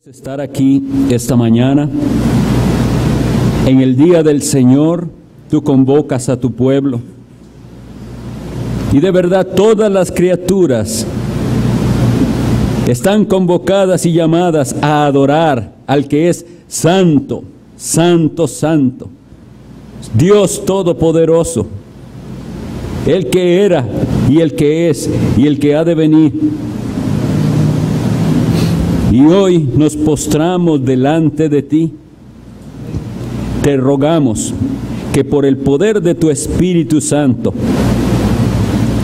Estar aquí esta mañana, en el día del Señor, tú convocas a tu pueblo. Y de verdad todas las criaturas están convocadas y llamadas a adorar al que es santo, santo, santo. Dios Todopoderoso, el que era y el que es y el que ha de venir. Y hoy nos postramos delante de ti. Te rogamos que por el poder de tu Espíritu Santo,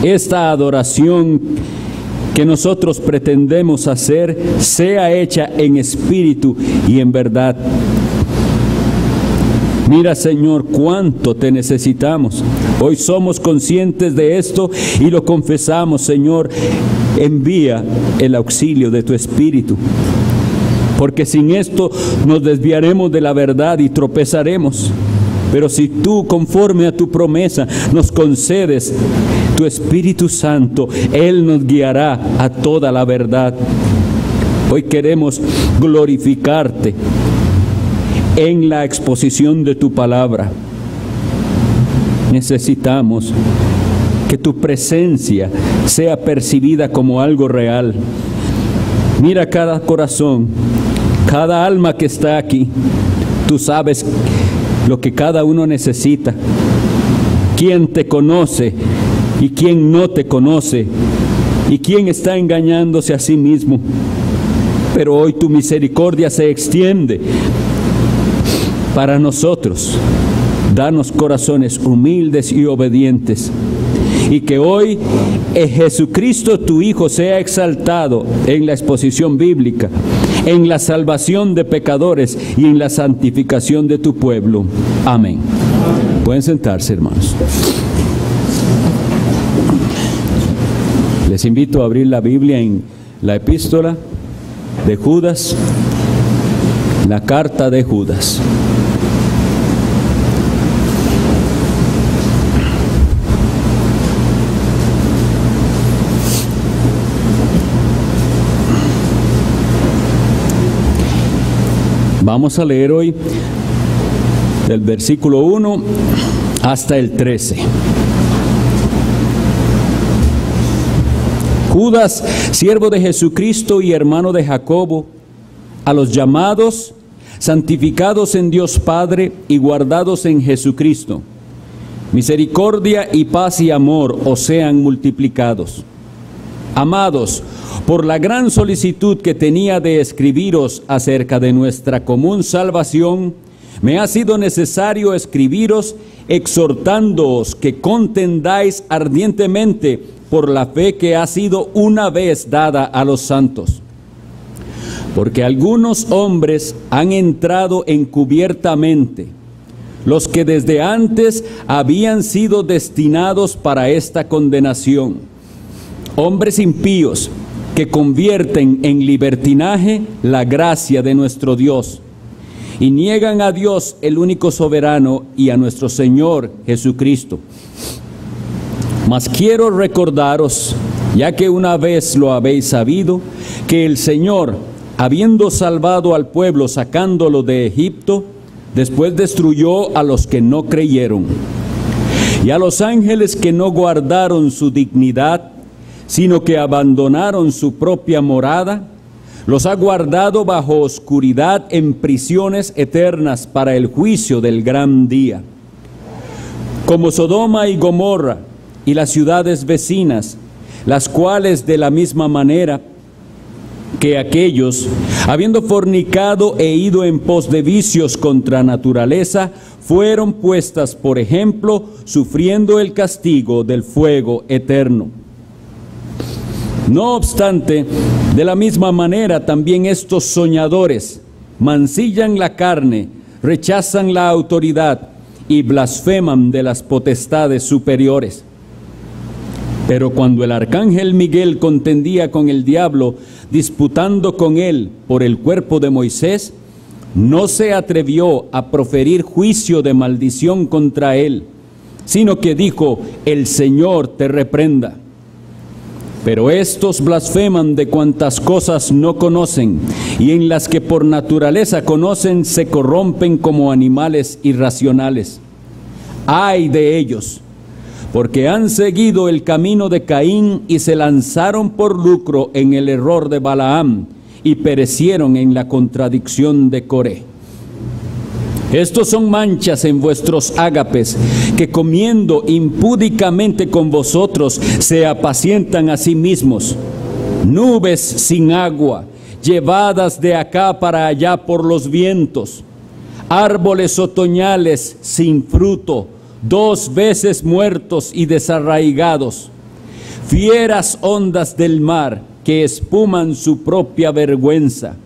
esta adoración que nosotros pretendemos hacer sea hecha en espíritu y en verdad. Mira, Señor, cuánto te necesitamos. Hoy somos conscientes de esto y lo confesamos, Señor. Envía el auxilio de tu Espíritu, porque sin esto nos desviaremos de la verdad y tropezaremos. Pero si tú, conforme a tu promesa, nos concedes tu Espíritu Santo, Él nos guiará a toda la verdad. Hoy queremos glorificarte en la exposición de tu palabra. Necesitamos que tu presencia sea percibida como algo real. Mira cada corazón, cada alma que está aquí. Tú sabes lo que cada uno necesita. Quién te conoce y quién no te conoce, y quién está engañándose a sí mismo. Pero hoy tu misericordia se extiende para nosotros. Danos corazones humildes y obedientes. Y que hoy Jesucristo tu Hijo sea exaltado en la exposición bíblica, en la salvación de pecadores y en la santificación de tu pueblo. Amén. Pueden sentarse, hermanos. Les invito a abrir la Biblia en la epístola de Judas, la carta de Judas. Vamos a leer hoy del versículo 1 hasta el 13. Judas, siervo de Jesucristo y hermano de Jacobo, a los llamados, santificados en Dios Padre y guardados en Jesucristo, misericordia y paz y amor os sean multiplicados. Amados, por la gran solicitud que tenía de escribiros acerca de nuestra común salvación, me ha sido necesario escribiros exhortándoos que contendáis ardientemente por la fe que ha sido una vez dada a los santos. Porque algunos hombres han entrado encubiertamente, los que desde antes habían sido destinados para esta condenación, hombres impíos, que convierten en libertinaje la gracia de nuestro Dios y niegan a Dios el único soberano y a nuestro Señor Jesucristo. Mas quiero recordaros, ya que una vez lo habéis sabido, que el Señor, habiendo salvado al pueblo sacándolo de Egipto, después destruyó a los que no creyeron, y a los ángeles que no guardaron su dignidad, sino que abandonaron su propia morada, los ha guardado bajo oscuridad en prisiones eternas para el juicio del gran día. Como Sodoma y Gomorra y las ciudades vecinas, las cuales de la misma manera que aquellos, habiendo fornicado e ido en pos de vicios contra naturaleza, fueron puestas por ejemplo, sufriendo el castigo del fuego eterno. No obstante, de la misma manera también estos soñadores mancillan la carne, rechazan la autoridad y blasfeman de las potestades superiores. Pero cuando el arcángel Miguel contendía con el diablo, disputando con él por el cuerpo de Moisés, no se atrevió a proferir juicio de maldición contra él, sino que dijo: el Señor te reprenda. Pero estos blasfeman de cuantas cosas no conocen, y en las que por naturaleza conocen se corrompen como animales irracionales. ¡Ay de ellos! Porque han seguido el camino de Caín y se lanzaron por lucro en el error de Balaam y perecieron en la contradicción de Coré. Estos son manchas en vuestros ágapes, que comiendo impúdicamente con vosotros se apacientan a sí mismos. Nubes sin agua, llevadas de acá para allá por los vientos. Árboles otoñales sin fruto, 2 veces muertos y desarraigados. Fieras ondas del mar que espuman su propia vergüenza.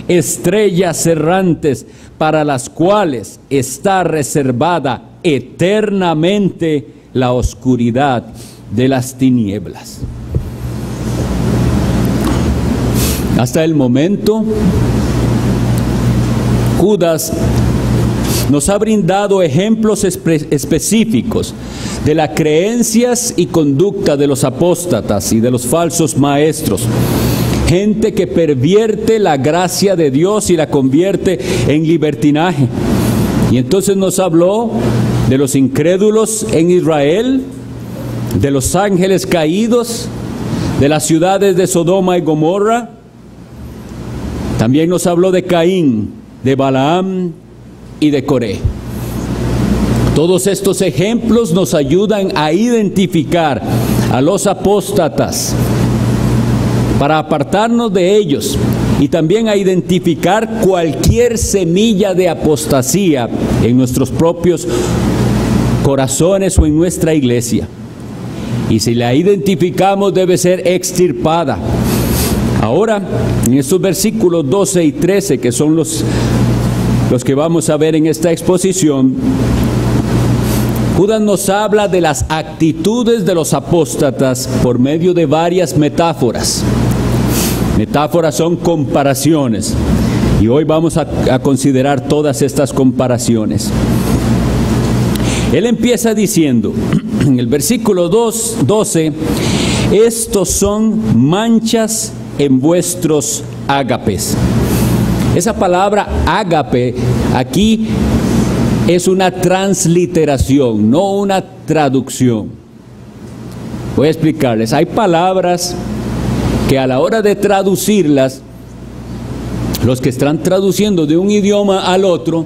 Estrellas errantes para las cuales está reservada eternamente la oscuridad de las tinieblas. Hasta el momento, Judas nos ha brindado ejemplos específicos de las creencias y conducta de los apóstatas y de los falsos maestros. Gente que pervierte la gracia de Dios y la convierte en libertinaje. Y entonces nos habló de los incrédulos en Israel, de los ángeles caídos, de las ciudades de Sodoma y Gomorra. También nos habló de Caín, de Balaam y de Coré. Todos estos ejemplos nos ayudan a identificar a los apóstatas para apartarnos de ellos y también a identificar cualquier semilla de apostasía en nuestros propios corazones o en nuestra iglesia. Y si la identificamos, debe ser extirpada. Ahora, en estos versículos 12 y 13, que son los que vamos a ver en esta exposición, Judas nos habla de las actitudes de los apóstatas por medio de varias metáforas. Metáforas son comparaciones, y hoy vamos a considerar todas estas comparaciones. Él empieza diciendo, en el versículo 12, estos son manchas en vuestros ágapes. Esa palabra ágape aquí es una transliteración, no una traducción. Voy a explicarles. Hay palabras que a la hora de traducirlas, los que están traduciendo de un idioma al otro,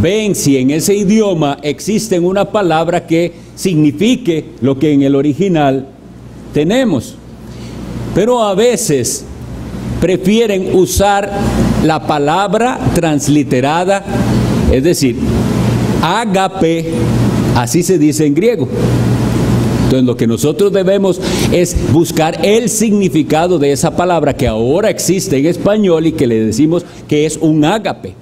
ven si en ese idioma existe una palabra que signifique lo que en el original tenemos. Pero a veces prefieren usar la palabra transliterada, es decir, ágape, así se dice en griego. Entonces lo que nosotros debemos es buscar el significado de esa palabra que ahora existe en español y que le decimos que es un ágape.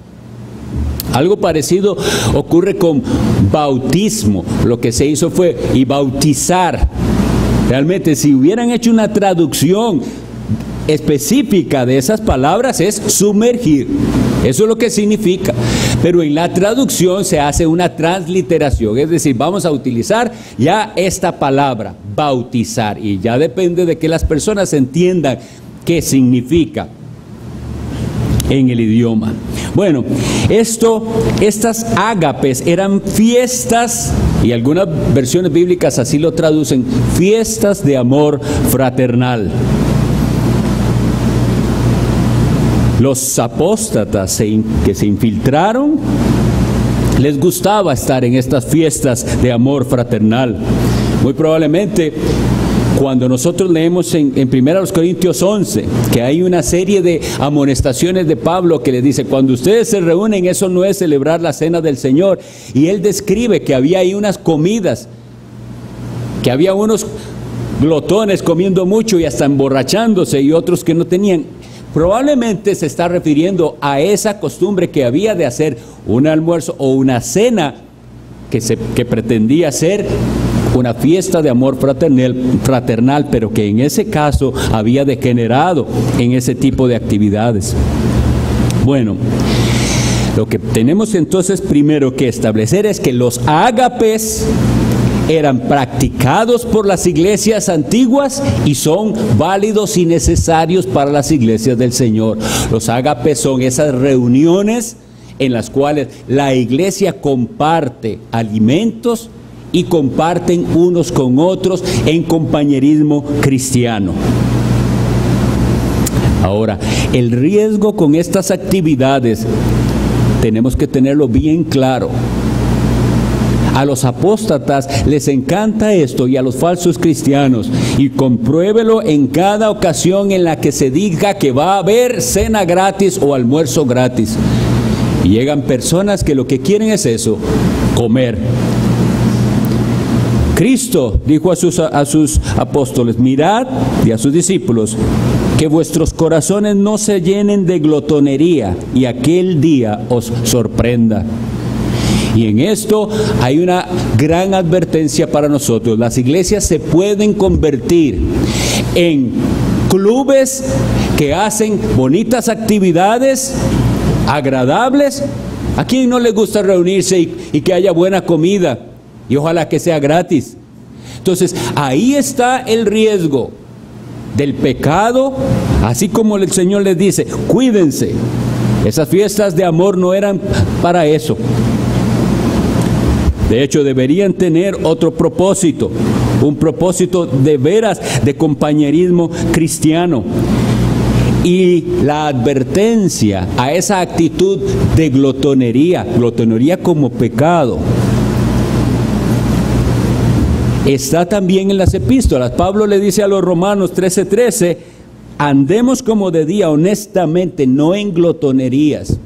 Algo parecido ocurre con bautismo. Lo que se hizo fue y bautizar. Realmente, si hubieran hecho una traducción específica de esas palabras, es sumergir. Eso es lo que significa. Pero en la traducción se hace una transliteración, es decir, vamos a utilizar ya esta palabra, bautizar, y ya depende de que las personas entiendan qué significa en el idioma. Bueno, estas ágapes eran fiestas, y algunas versiones bíblicas así lo traducen, fiestas de amor fraternal. Los apóstatas que se infiltraron, les gustaba estar en estas fiestas de amor fraternal. Muy probablemente, cuando nosotros leemos en 1 Corintios 11, que hay una serie de amonestaciones de Pablo que le dice, cuando ustedes se reúnen, eso no es celebrar la cena del Señor. Y él describe que había ahí unas comidas, que había unos glotones comiendo mucho y hasta emborrachándose, y otros que no tenían. Probablemente se está refiriendo a esa costumbre que había de hacer un almuerzo o una cena que pretendía ser una fiesta de amor fraternal, pero que en ese caso había degenerado en ese tipo de actividades. Bueno, lo que tenemos entonces primero que establecer es que los ágapes eran practicados por las iglesias antiguas y son válidos y necesarios para las iglesias del Señor. Los ágapes son esas reuniones en las cuales la iglesia comparte alimentos y comparten unos con otros en compañerismo cristiano. Ahora, el riesgo con estas actividades tenemos que tenerlo bien claro. A los apóstatas les encanta esto y a los falsos cristianos, y compruébelo en cada ocasión en la que se diga que va a haber cena gratis o almuerzo gratis. Y llegan personas que lo que quieren es eso, comer. Cristo dijo a sus apóstoles, mirad, y a sus discípulos, que vuestros corazones no se llenen de glotonería y aquel día os sorprenda. Y en esto hay una gran advertencia para nosotros. Las iglesias se pueden convertir en clubes que hacen bonitas actividades, agradables. ¿A quién no le gusta reunirse y que haya buena comida? Y ojalá que sea gratis. Entonces, ahí está el riesgo del pecado, así como el Señor les dice, cuídense. Esas fiestas de amor no eran para eso. De hecho, deberían tener otro propósito, un propósito de veras de compañerismo cristiano. Y la advertencia a esa actitud de glotonería como pecado, está también en las epístolas. Pablo le dice a los Romanos 13:13, andemos como de día honestamente, no en glotonerías.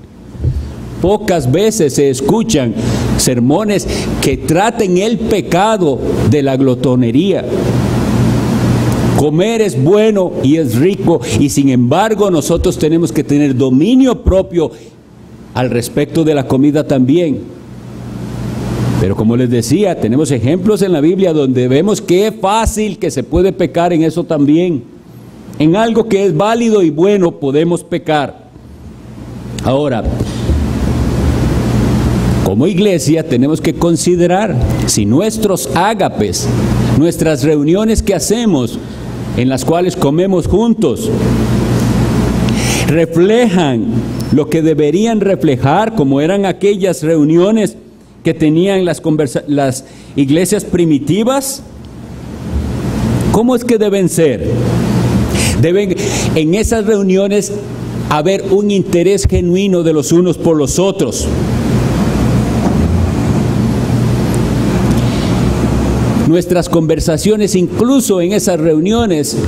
Pocas veces se escuchan sermones que traten el pecado de la glotonería. Comer es bueno y es rico, y sin embargo nosotros tenemos que tener dominio propio al respecto de la comida también. Pero como les decía, tenemos ejemplos en la Biblia donde vemos que es fácil que se puede pecar en eso también. En algo que es válido y bueno podemos pecar. Ahora, como iglesia tenemos que considerar si nuestros ágapes, nuestras reuniones que hacemos, en las cuales comemos juntos, reflejan lo que deberían reflejar, como eran aquellas reuniones que tenían las iglesias primitivas. ¿Cómo es que deben ser? Deben en esas reuniones haber un interés genuino de los unos por los otros. Nuestras conversaciones, incluso en esas reuniones,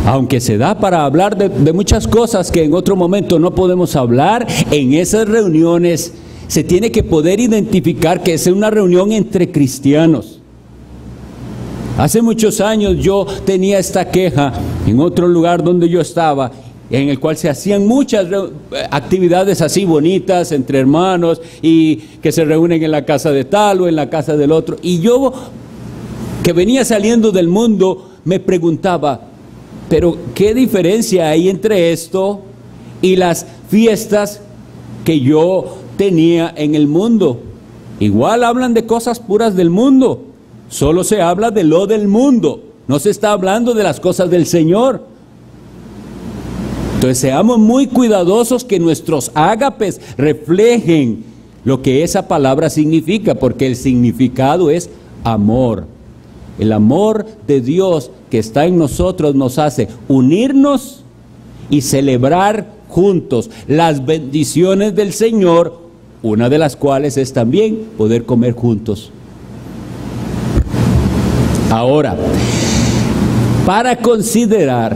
aunque se da para hablar de muchas cosas que en otro momento no podemos hablar, en esas reuniones se tiene que poder identificar que es una reunión entre cristianos. Hace muchos años yo tenía esta queja en otro lugar donde yo estaba, en el cual se hacían muchas actividades así bonitas entre hermanos y que se reúnen en la casa de tal o en la casa del otro. Y yo, que venía saliendo del mundo, me preguntaba, pero ¿qué diferencia hay entre esto y las fiestas que yo tenía en el mundo? Igual hablan de cosas puras del mundo, solo se habla de lo del mundo, no se está hablando de las cosas del Señor. Entonces seamos muy cuidadosos que nuestros ágapes reflejen lo que esa palabra significa, porque el significado es amor. El amor de Dios que está en nosotros nos hace unirnos y celebrar juntos las bendiciones del Señor, una de las cuales es también poder comer juntos. Ahora, para considerar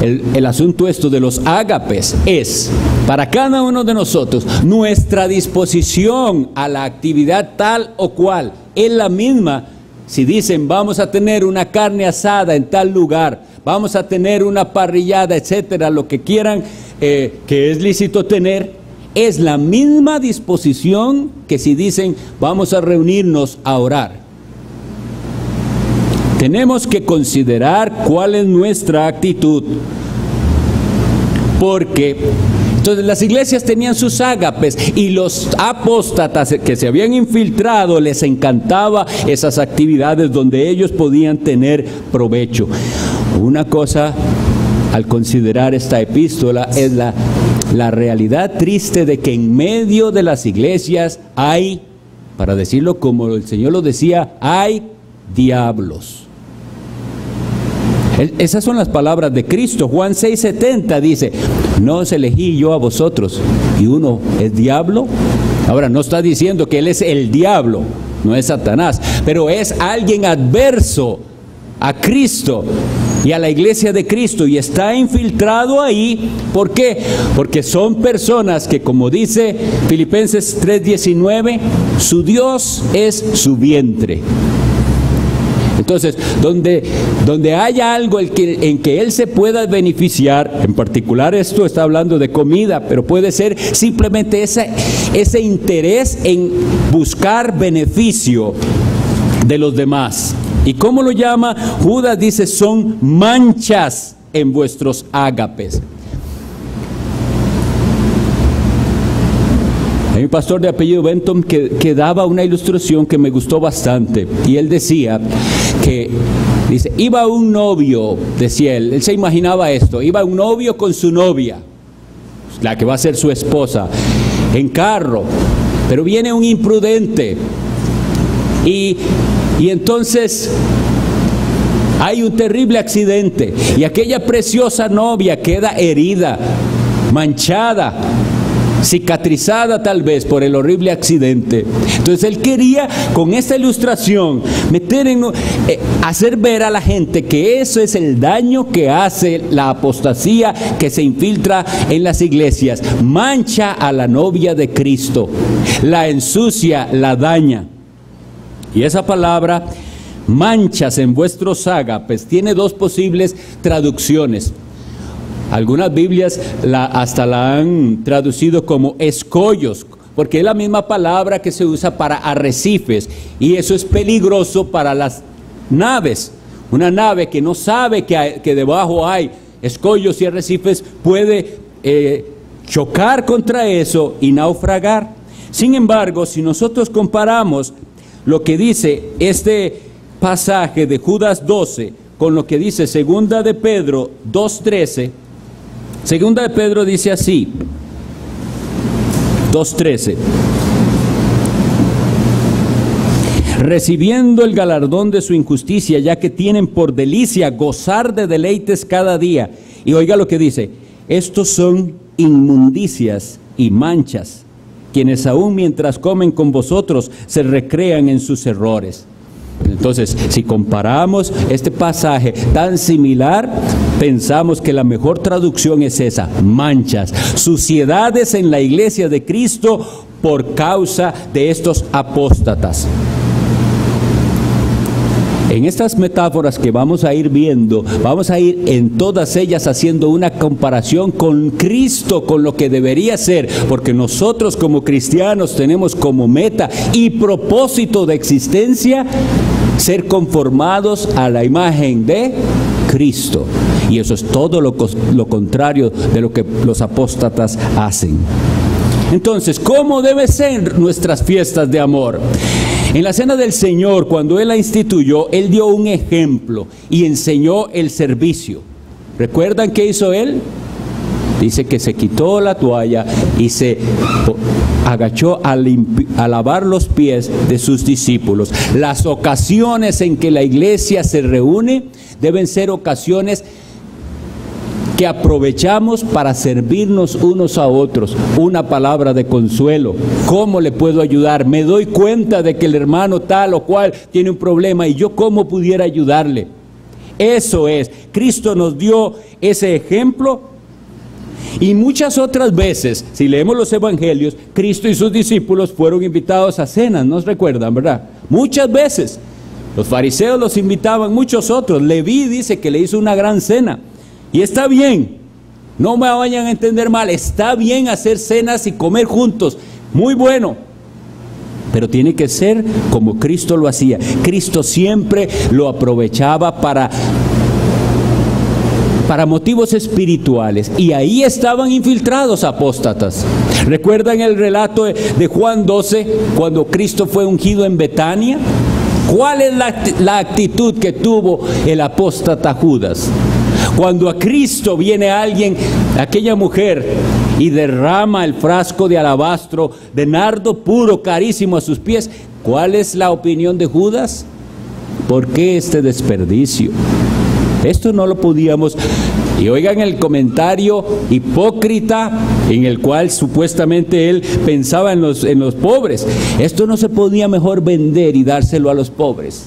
el asunto esto de los ágapes, es para cada uno de nosotros nuestra disposición a la actividad tal o cual es la misma. Si dicen vamos a tener una carne asada en tal lugar, vamos a tener una parrillada, etcétera, lo que quieran que es lícito tener, es la misma disposición que si dicen vamos a reunirnos a orar. Tenemos que considerar cuál es nuestra actitud, porque Entonces las iglesias tenían sus ágapes y los apóstatas que se habían infiltrado les encantaba esas actividades donde ellos podían tener provecho. Una cosa al considerar esta epístola es la realidad triste de que en medio de las iglesias hay, para decirlo como el Señor lo decía, hay diablos. Esas son las palabras de Cristo. Juan 6:70 dice: no os elegí yo a vosotros, y uno es diablo. Ahora, no está diciendo que él es el diablo, no es Satanás, pero es alguien adverso a Cristo y a la iglesia de Cristo, y está infiltrado ahí. ¿Por qué? Porque son personas que, como dice Filipenses 3:19, su Dios es su vientre. Entonces, donde haya algo en que él se pueda beneficiar, en particular esto está hablando de comida, pero puede ser simplemente ese interés en buscar beneficio de los demás. ¿Y cómo lo llama? Judas dice: son manchas en vuestros ágapes. Hay un pastor de apellido Benton que daba una ilustración que me gustó bastante, y él decía que, dice, iba un novio, decía él se imaginaba esto, iba un novio con su novia, la que va a ser su esposa, en carro, pero viene un imprudente, y entonces hay un terrible accidente, y aquella preciosa novia queda herida, manchada, cicatrizada tal vez por el horrible accidente. Entonces él quería con esta ilustración hacer ver a la gente que eso es el daño que hace la apostasía que se infiltra en las iglesias. Mancha a la novia de Cristo, la ensucia, la daña. Y esa palabra, manchas en vuestros ágapes, tiene dos posibles traducciones. Algunas Biblias hasta la han traducido como escollos, porque es la misma palabra que se usa para arrecifes, y eso es peligroso para las naves. Una nave que no sabe que debajo hay escollos y arrecifes puede chocar contra eso y naufragar. Sin embargo, si nosotros comparamos lo que dice este pasaje de Judas 12 con lo que dice Segunda de Pedro 2:13, Segunda de Pedro dice así, 2:13: recibiendo el galardón de su injusticia, ya que tienen por delicia gozar de deleites cada día. Y oiga lo que dice: estos son inmundicias y manchas, quienes aún mientras comen con vosotros se recrean en sus errores. Entonces, si comparamos este pasaje tan similar, pensamos que la mejor traducción es esa: manchas, suciedades en la iglesia de Cristo por causa de estos apóstatas. En estas metáforas que vamos a ir viendo, vamos a ir en todas ellas haciendo una comparación con Cristo, con lo que debería ser, porque nosotros como cristianos tenemos como meta y propósito de existencia ser conformados a la imagen de Cristo. Y eso es todo lo contrario de lo que los apóstatas hacen. Entonces, ¿cómo deben ser nuestras fiestas de amor? En la Cena del Señor, cuando Él la instituyó, Él dio un ejemplo y enseñó el servicio. ¿Recuerdan qué hizo Él? Dice que se quitó la toalla y se agachó a lavar los pies de sus discípulos. Las ocasiones en que la iglesia se reúne deben ser ocasiones que aprovechamos para servirnos unos a otros. Una palabra de consuelo: ¿cómo le puedo ayudar? Me doy cuenta de que el hermano tal o cual tiene un problema y yo cómo pudiera ayudarle. Eso es, Cristo nos dio ese ejemplo. Y muchas otras veces, si leemos los evangelios, Cristo y sus discípulos fueron invitados a cenas, ¿no se recuerdan, verdad? Muchas veces los fariseos los invitaban, muchos otros. Leví dice que le hizo una gran cena. Y está bien, no me vayan a entender mal, está bien hacer cenas y comer juntos, muy bueno, pero tiene que ser como Cristo lo hacía. Cristo siempre lo aprovechaba para para motivos espirituales. Y ahí estaban infiltrados apóstatas. ¿Recuerdan el relato de Juan 12, cuando Cristo fue ungido en Betania? ¿Cuál es la actitud que tuvo el apóstata Judas? Cuando a Cristo viene alguien, aquella mujer, y derrama el frasco de alabastro de nardo puro, carísimo, a sus pies, ¿cuál es la opinión de Judas? ¿Por qué este desperdicio? Esto no lo podíamos. Y oigan el comentario hipócrita en el cual supuestamente él pensaba en los pobres. Esto no se podía mejor vender y dárselo a los pobres.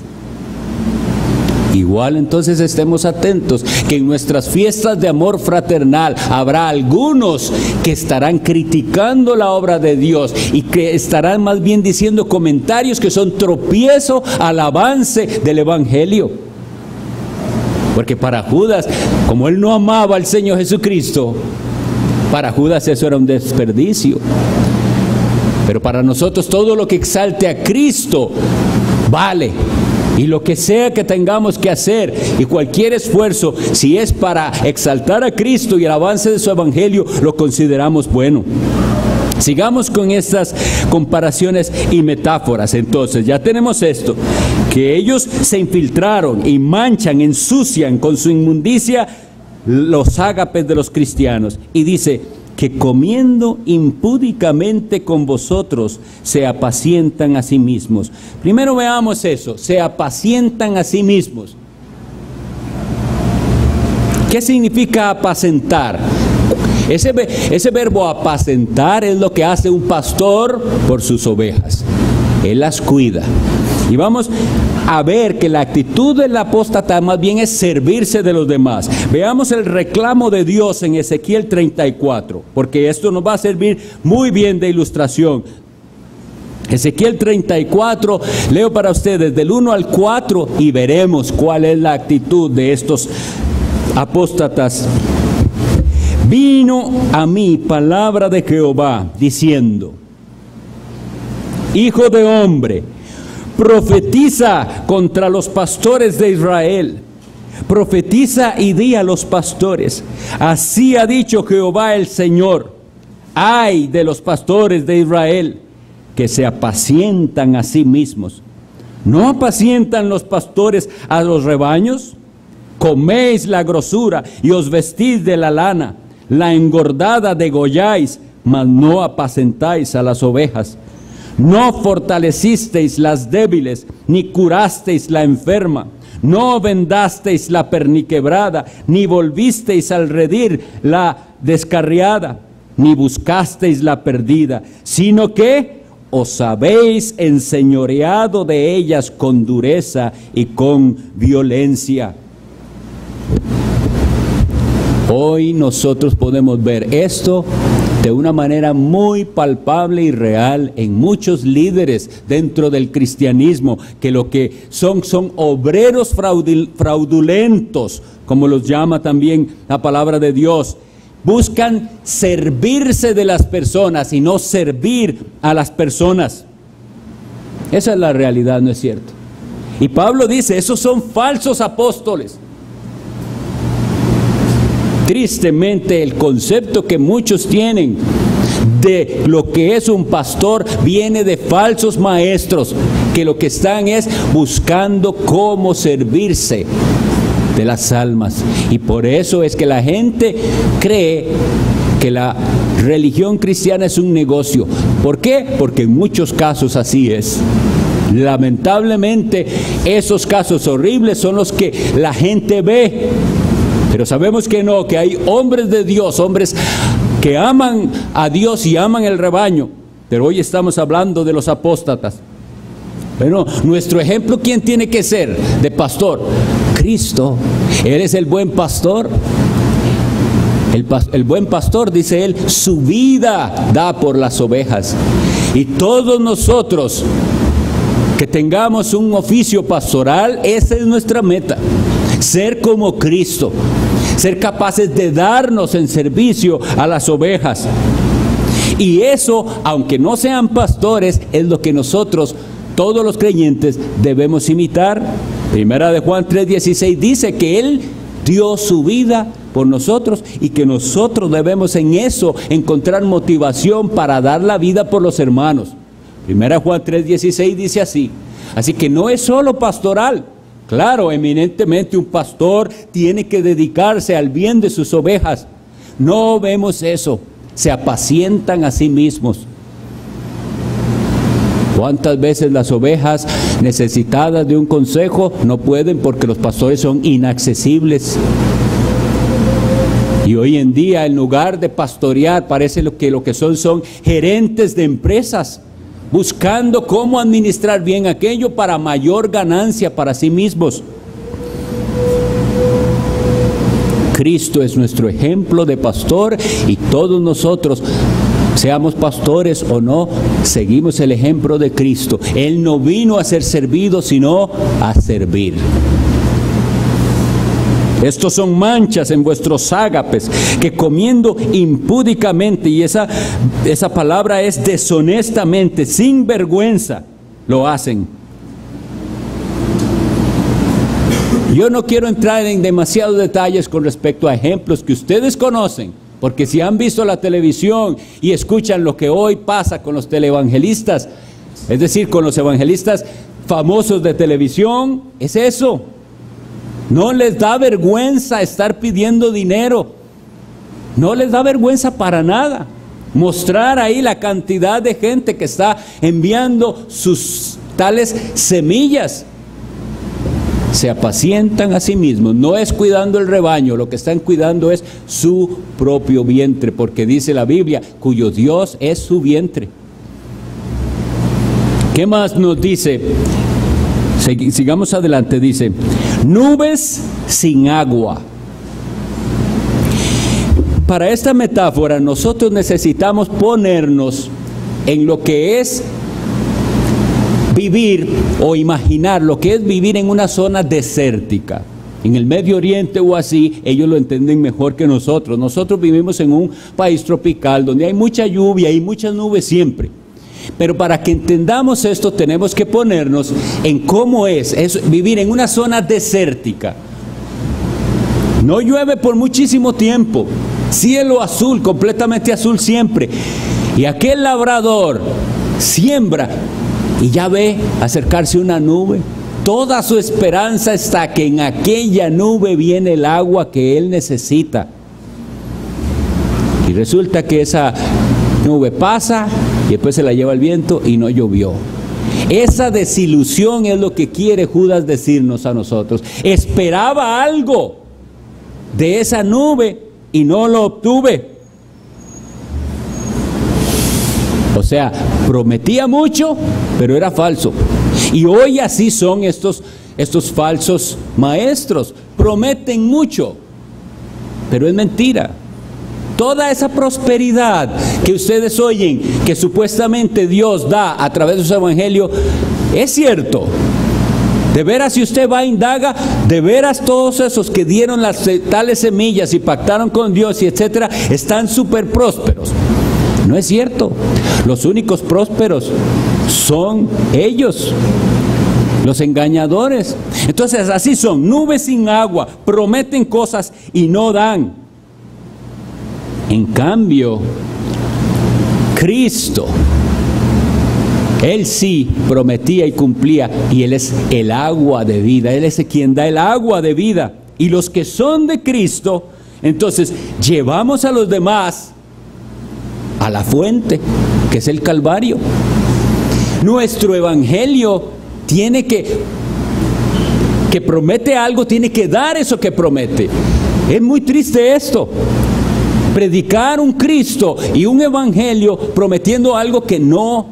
Igual entonces estemos atentos que en nuestras fiestas de amor fraternal habrá algunos que estarán criticando la obra de Dios y que estarán más bien diciendo comentarios que son tropiezo al avance del Evangelio. Porque para Judas, como él no amaba al Señor Jesucristo, para Judas eso era un desperdicio. Pero para nosotros todo lo que exalte a Cristo vale. Y lo que sea que tengamos que hacer y cualquier esfuerzo, si es para exaltar a Cristo y el avance de su Evangelio, lo consideramos bueno. Sigamos con estas comparaciones y metáforas. Entonces, ya tenemos esto, que ellos se infiltraron y manchan, ensucian con su inmundicia los ágapes de los cristianos. Y dice que comiendo impúdicamente con vosotros se apacientan a sí mismos. Primero veamos eso, se apacientan a sí mismos. ¿Qué significa apacentar? Ese verbo apacentar es lo que hace un pastor por sus ovejas. Él las cuida. Y vamos a ver que la actitud del apóstata más bien es servirse de los demás. Veamos el reclamo de Dios en Ezequiel 34, porque esto nos va a servir muy bien de ilustración. Ezequiel 34, leo para ustedes del 1 al 4 y veremos cuál es la actitud de estos apóstatas. Vino a mí palabra de Jehová diciendo: Hijo de hombre, profetiza contra los pastores de Israel. Profetiza y di a los pastores: así ha dicho Jehová el Señor. Ay de los pastores de Israel, que se apacientan a sí mismos. ¿No apacientan los pastores a los rebaños? Coméis la grosura y os vestís de la lana. La engordada degolláis, mas no apacentáis a las ovejas. No fortalecisteis las débiles, ni curasteis la enferma. No vendasteis la perniquebrada, ni volvisteis al redil la descarriada, ni buscasteis la perdida, sino que os habéis enseñoreado de ellas con dureza y con violencia. Hoy nosotros podemos ver esto de una manera muy palpable y real en muchos líderes dentro del cristianismo, que lo que son obreros fraudulentos, como los llama también la palabra de Dios. Buscan servirse de las personas y no servir a las personas. Esa es la realidad, ¿no es cierto? Y Pablo dice, esos son falsos apóstoles. Tristemente, el concepto que muchos tienen de lo que es un pastor viene de falsos maestros, que lo que están es buscando cómo servirse de las almas. Y por eso es que la gente cree que la religión cristiana es un negocio. ¿Por qué? Porque en muchos casos así es. Lamentablemente, esos casos horribles son los que la gente ve. Pero sabemos que no, que hay hombres de Dios, hombres que aman a Dios y aman el rebaño. Pero hoy estamos hablando de los apóstatas. Bueno, nuestro ejemplo, ¿quién tiene que ser de pastor? Cristo. Él es el buen pastor. El buen pastor, dice él, su vida da por las ovejas. Y todos nosotros que tengamos un oficio pastoral, esa es nuestra meta. Ser como Cristo, ser capaces de darnos en servicio a las ovejas. Y eso, aunque no sean pastores, es lo que nosotros, todos los creyentes, debemos imitar. Primera de Juan 3:16 dice que Él dio su vida por nosotros y que nosotros debemos en eso encontrar motivación para dar la vida por los hermanos. 1 Juan 3:16 dice así. Así que no es solo pastoral. Claro, eminentemente un pastor tiene que dedicarse al bien de sus ovejas. No vemos eso. Se apacientan a sí mismos. ¿Cuántas veces las ovejas necesitadas de un consejo no pueden porque los pastores son inaccesibles? Y hoy en día, en lugar de pastorear, parece lo que son gerentes de empresas, buscando cómo administrar bien aquello para mayor ganancia para sí mismos. Cristo es nuestro ejemplo de pastor y todos nosotros, seamos pastores o no, seguimos el ejemplo de Cristo. Él no vino a ser servido, sino a servir. Estos son manchas en vuestros ágapes, que comiendo impúdicamente, y esa palabra es deshonestamente, sin vergüenza, lo hacen. Yo no quiero entrar en demasiados detalles con respecto a ejemplos que ustedes conocen, porque si han visto la televisión y escuchan lo que hoy pasa con los televangelistas, es decir, con los evangelistas famosos de televisión, es eso. No les da vergüenza estar pidiendo dinero. No les da vergüenza para nada. Mostrar ahí la cantidad de gente que está enviando sus tales semillas. Se apacientan a sí mismos. No es cuidando el rebaño. Lo que están cuidando es su propio vientre. Porque dice la Biblia, cuyo Dios es su vientre. ¿Qué más nos dice? Sigamos adelante, dice, nubes sin agua. Para esta metáfora nosotros necesitamos ponernos en lo que es vivir o imaginar lo que es vivir en una zona desértica. En el Medio Oriente o así, ellos lo entienden mejor que nosotros. Nosotros vivimos en un país tropical donde hay mucha lluvia y muchas nubes siempre. Pero para que entendamos esto tenemos que ponernos en cómo es vivir en una zona desértica. No llueve por muchísimo tiempo, cielo azul, completamente azul siempre. Y aquel labrador siembra y ya ve acercarse una nube. Toda su esperanza está que en aquella nube viene el agua que él necesita. Y resulta que esa nube pasa y después se la lleva el viento y no llovió. Esa desilusión es lo que quiere Judas decirnos a nosotros. Esperaba algo de esa nube y no lo obtuve. O sea, prometía mucho, pero era falso. Y hoy así son estos falsos maestros. Prometen mucho, pero es mentira. Toda esa prosperidad que ustedes oyen que supuestamente Dios da a través de su evangelio, es cierto. De veras, si usted va a indaga, de veras todos esos que dieron las tales semillas y pactaron con Dios y etcétera, están súper prósperos. No es cierto. Los únicos prósperos son ellos, los engañadores. Entonces así son, nubes sin agua, prometen cosas y no dan. En cambio, Cristo, Él sí prometía y cumplía, y Él es el agua de vida. Él es quien da el agua de vida. Y los que son de Cristo, entonces llevamos a los demás a la fuente, que es el Calvario. Nuestro evangelio tiene que promete algo, tiene que dar eso que promete. Es muy triste esto. Predicar un Cristo y un evangelio prometiendo algo que no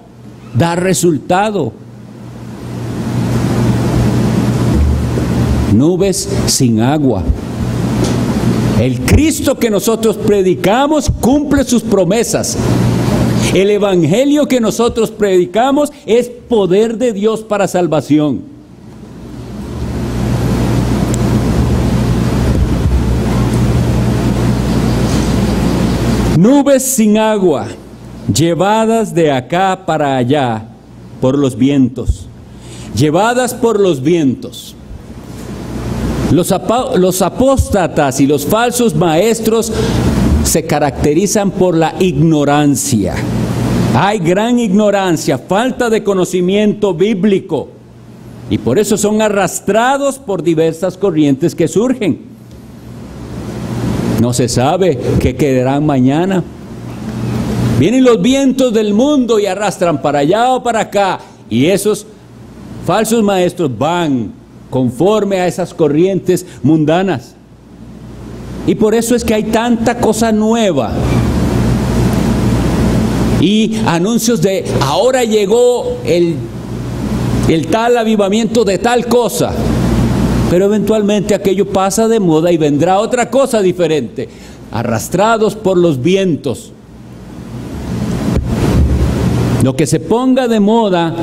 da resultado. Nubes sin agua. El Cristo que nosotros predicamos cumple sus promesas. El evangelio que nosotros predicamos es poder de Dios para salvación. Nubes sin agua, llevadas de acá para allá por los vientos. Llevadas por los vientos. Los apóstatas y los falsos maestros se caracterizan por la ignorancia. Hay gran ignorancia, falta de conocimiento bíblico. Y por eso son arrastrados por diversas corrientes que surgen. No se sabe qué quedarán mañana. Vienen los vientos del mundo y arrastran para allá o para acá. Y esos falsos maestros van conforme a esas corrientes mundanas. Y por eso es que hay tanta cosa nueva. Y anuncios de ahora llegó el tal avivamiento de tal cosa. Pero eventualmente aquello pasa de moda y vendrá otra cosa diferente. Arrastrados por los vientos. Lo que se ponga de moda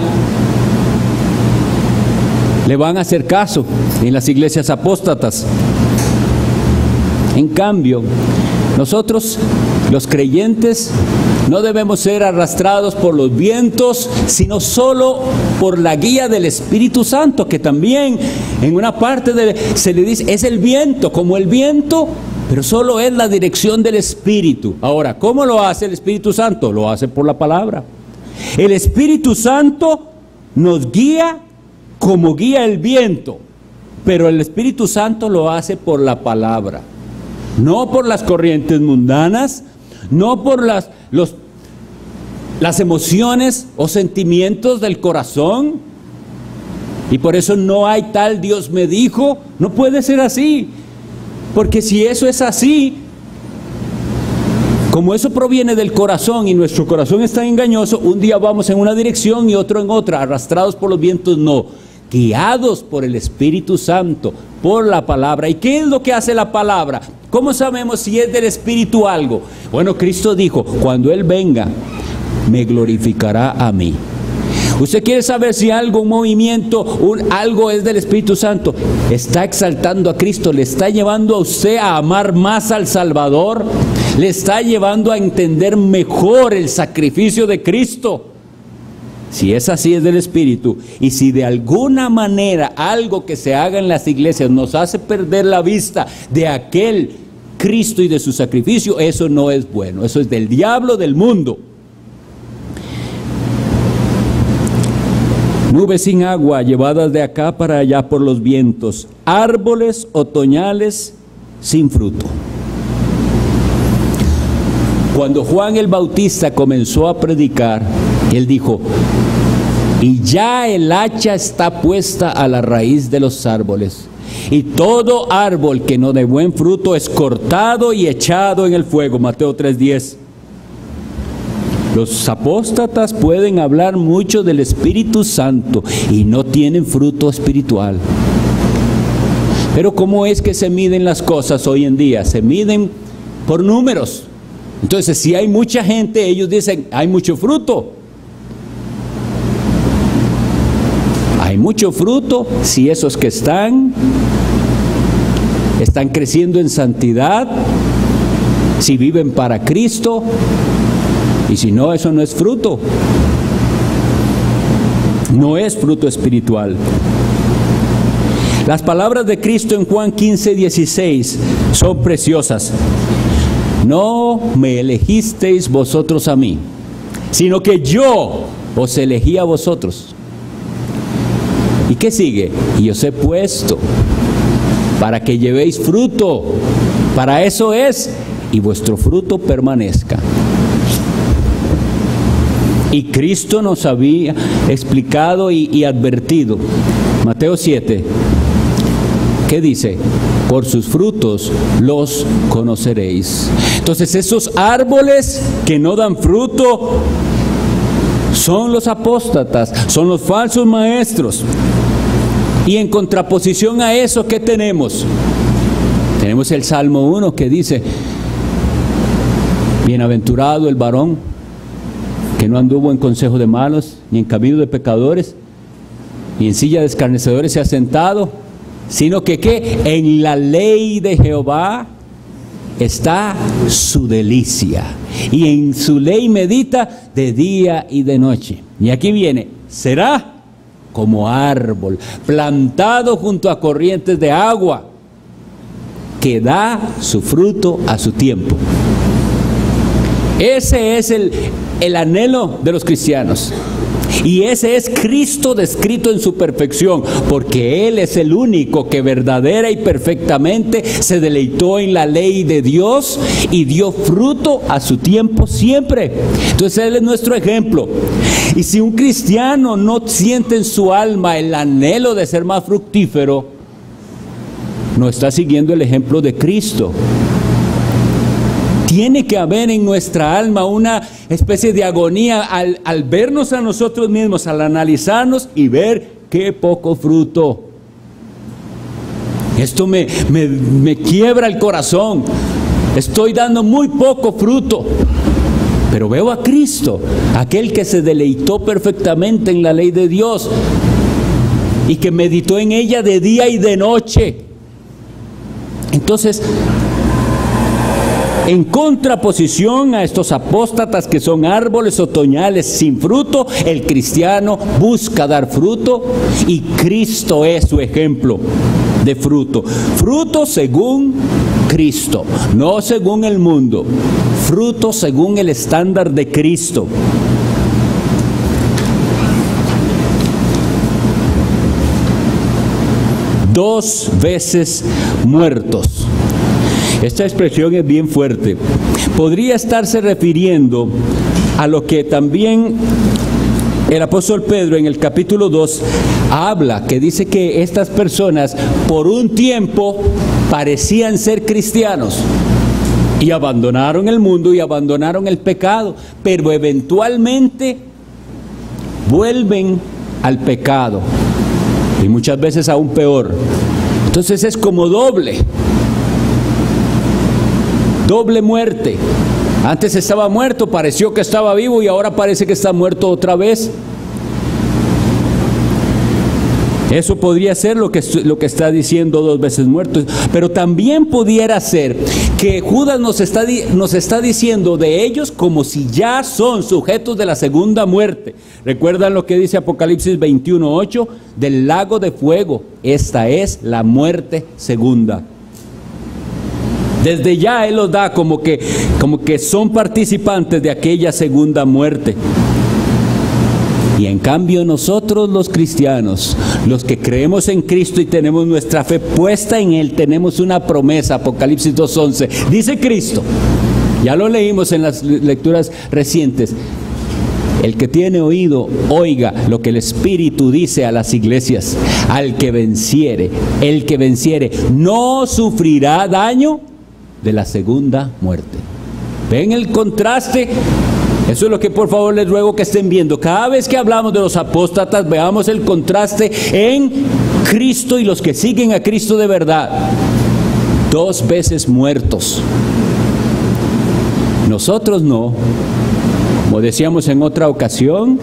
le van a hacer caso en las iglesias apóstatas. En cambio, nosotros, los creyentes, no debemos ser arrastrados por los vientos, sino solo por la guía del Espíritu Santo, que también en una parte se le dice, es el viento, como el viento, pero solo es la dirección del Espíritu. Ahora, ¿cómo lo hace el Espíritu Santo? Lo hace por la palabra. El Espíritu Santo nos guía como guía el viento, pero el Espíritu Santo lo hace por la palabra. No por las corrientes mundanas, no por las emociones o sentimientos del corazón. Y por eso no hay tal Dios me dijo, no puede ser así. Porque si eso es así, como eso proviene del corazón y nuestro corazón está engañoso, un día vamos en una dirección y otro en otra, arrastrados por los vientos, no. Guiados por el Espíritu Santo, por la palabra. ¿Y qué es lo que hace la palabra? ¿Cómo sabemos si es del Espíritu algo? Bueno, Cristo dijo, cuando Él venga, me glorificará a mí. ¿Usted quiere saber si algo, un movimiento, algo es del Espíritu Santo? Está exaltando a Cristo, le está llevando a usted a amar más al Salvador, le está llevando a entender mejor el sacrificio de Cristo. Si es así, es del Espíritu. Y si de alguna manera algo que se haga en las iglesias nos hace perder la vista de aquel Cristo y de su sacrificio, eso no es bueno. Eso es del diablo, del mundo. Nubes sin agua llevadas de acá para allá por los vientos. Árboles otoñales sin fruto. Cuando Juan el Bautista comenzó a predicar, él dijo, y ya el hacha está puesta a la raíz de los árboles, y todo árbol que no dé buen fruto es cortado y echado en el fuego. Mateo 3:10. Los apóstatas pueden hablar mucho del Espíritu Santo y no tienen fruto espiritual. Pero ¿cómo es que se miden las cosas hoy en día? Se miden por números. Entonces, si hay mucha gente, ellos dicen, hay mucho fruto. Hay mucho fruto si esos que están creciendo en santidad, si viven para Cristo, y si no, eso no es fruto. No es fruto espiritual. Las palabras de Cristo en Juan 15:16 son preciosas. No me elegisteis vosotros a mí, sino que yo os elegí a vosotros. ¿Y qué sigue? Y os he puesto para que llevéis fruto. Para eso es, y vuestro fruto permanezca. Y Cristo nos había explicado y advertido. Mateo 7, ¿qué dice? Por sus frutos los conoceréis. Entonces, esos árboles que no dan fruto son los apóstatas, son los falsos maestros. Y en contraposición a eso, ¿qué tenemos? Tenemos el Salmo 1 que dice, bienaventurado el varón que no anduvo en consejo de malos, ni en camino de pecadores, ni en silla de escarnecedores se ha sentado, sino que ¿qué? En la ley de Jehová está su delicia, y en su ley medita de día y de noche. Y aquí viene, será como árbol plantado junto a corrientes de agua, que da su fruto a su tiempo. Ese es el anhelo de los cristianos. Y ese es Cristo descrito en su perfección, porque Él es el único que verdadera y perfectamente se deleitó en la ley de Dios y dio fruto a su tiempo siempre. Entonces Él es nuestro ejemplo. Y si un cristiano no siente en su alma el anhelo de ser más fructífero, no está siguiendo el ejemplo de Cristo. Tiene que haber en nuestra alma una especie de agonía al vernos a nosotros mismos, al analizarnos y ver qué poco fruto. Esto me quiebra el corazón. Estoy dando muy poco fruto. Pero veo a Cristo, aquel que se deleitó perfectamente en la ley de Dios y que meditó en ella de día y de noche. Entonces, en contraposición a estos apóstatas que son árboles otoñales sin fruto, el cristiano busca dar fruto y Cristo es su ejemplo de fruto. Fruto según Cristo, no según el mundo. Fruto según el estándar de Cristo. Dos veces muertos. Esta expresión es bien fuerte. Podría estarse refiriendo a lo que también el apóstol Pedro en el capítulo 2 habla, que dice que estas personas por un tiempo parecían ser cristianos y abandonaron el mundo y abandonaron el pecado, pero eventualmente vuelven al pecado y muchas veces aún peor. Entonces es como doble muerte. Antes estaba muerto, pareció que estaba vivo y ahora parece que está muerto otra vez. Eso podría ser lo que está diciendo dos veces muerto, pero también pudiera ser que Judas nos está diciendo de ellos como si ya son sujetos de la segunda muerte. ¿Recuerdan lo que dice Apocalipsis 21:8? Del lago de fuego, esta es la muerte segunda. Desde ya Él los da como que son participantes de aquella segunda muerte. Y en cambio nosotros los cristianos, los que creemos en Cristo y tenemos nuestra fe puesta en Él, tenemos una promesa, Apocalipsis 2:11. Dice Cristo, ya lo leímos en las lecturas recientes, el que tiene oído, oiga lo que el Espíritu dice a las iglesias. Al que venciere, el que venciere, no sufrirá daño de la segunda muerte. ¿Ven el contraste? Eso es lo que por favor les ruego que estén viendo. Cada vez que hablamos de los apóstatas, veamos el contraste en Cristo y los que siguen a Cristo de verdad. Dos veces muertos. Nosotros no. Como decíamos en otra ocasión,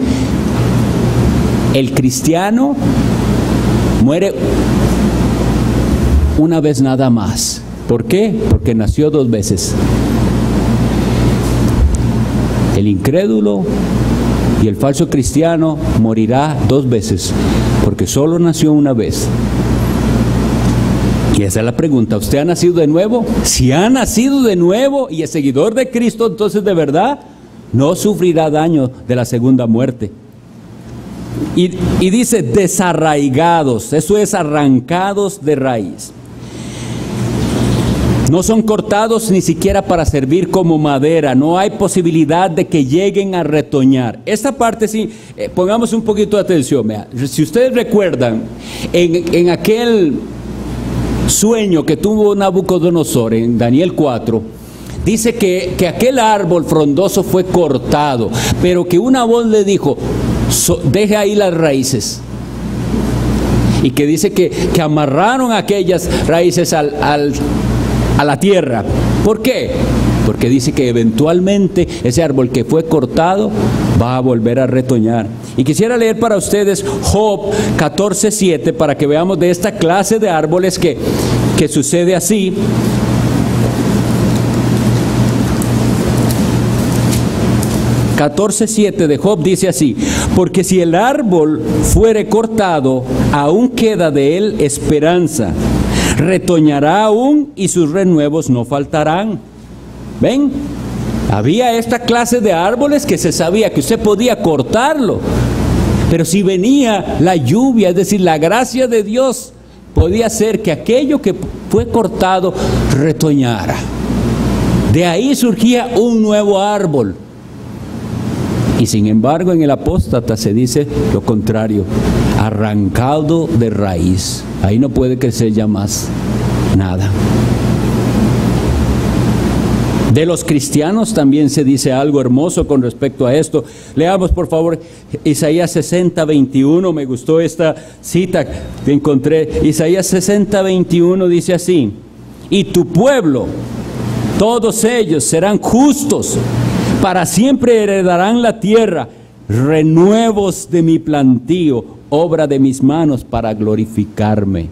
el cristiano muere una vez nada más. ¿Por qué? Porque nació dos veces. El incrédulo y el falso cristiano morirá dos veces, porque solo nació una vez. Y esa es la pregunta, ¿usted ha nacido de nuevo? Si ha nacido de nuevo y es seguidor de Cristo, entonces de verdad no sufrirá daño de la segunda muerte. Y dice desarraigados, eso es arrancados de raíz. No son cortados ni siquiera para servir como madera. No hay posibilidad de que lleguen a retoñar. Esta parte sí, pongamos un poquito de atención. Vea. Si ustedes recuerdan, en aquel sueño que tuvo Nabucodonosor en Daniel 4, dice que aquel árbol frondoso fue cortado, pero que una voz le dijo, deje ahí las raíces. Y que dice que amarraron aquellas raíces a la tierra. ¿Por qué? Porque dice que eventualmente ese árbol que fue cortado va a volver a retoñar. Y quisiera leer para ustedes Job 14:7 para que veamos de esta clase de árboles que sucede así. (14:7) de Job dice así: porque si el árbol fuere cortado, aún queda de él esperanza. retoñará aún y sus renuevos no faltarán. ¿Ven? Había esta clase de árboles que se sabía que usted podía cortarlo, pero si venía la lluvia, es decir, la gracia de Dios, podía hacer que aquello que fue cortado retoñara. De ahí surgía un nuevo árbol. Y sin embargo, en el apóstata se dice lo contrario: arrancado de raíz. Ahí no puede crecer ya más nada. De los cristianos también se dice algo hermoso con respecto a esto. Leamos por favor Isaías 60:21. Me gustó esta cita que encontré. Isaías 60:21 dice así: y tu pueblo, todos ellos serán justos, para siempre heredarán la tierra, renuevos de mi plantío, obra de mis manos para glorificarme.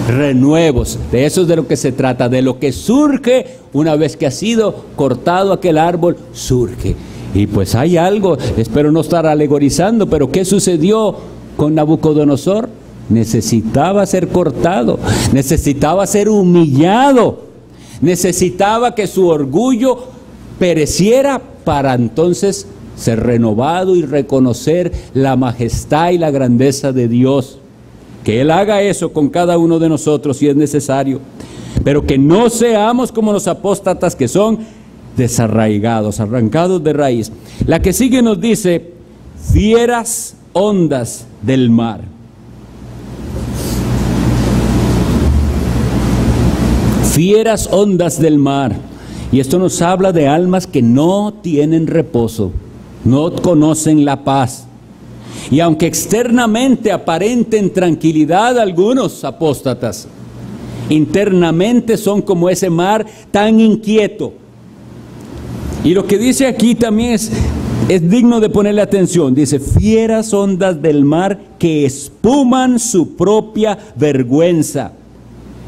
Renuevos, de eso es de lo que se trata, de lo que surge una vez que ha sido cortado aquel árbol, surge. Y pues hay algo, espero no estar alegorizando, pero ¿qué sucedió con Nabucodonosor? Necesitaba ser cortado, necesitaba ser humillado, necesitaba que su orgullo pereciera para entonces ser renovado y reconocer la majestad y la grandeza de Dios. Que Él haga eso con cada uno de nosotros si es necesario, pero que no seamos como los apóstatas que son desarraigados, arrancados de raíz. La que sigue nos dice: fieras ondas del mar. Fieras ondas del mar. Y esto nos habla de almas que no tienen reposo, no conocen la paz. Y aunque externamente aparenten tranquilidad algunos apóstatas, internamente son como ese mar tan inquieto. Y lo que dice aquí también es digno de ponerle atención. Dice: fieras ondas del mar que espuman su propia vergüenza.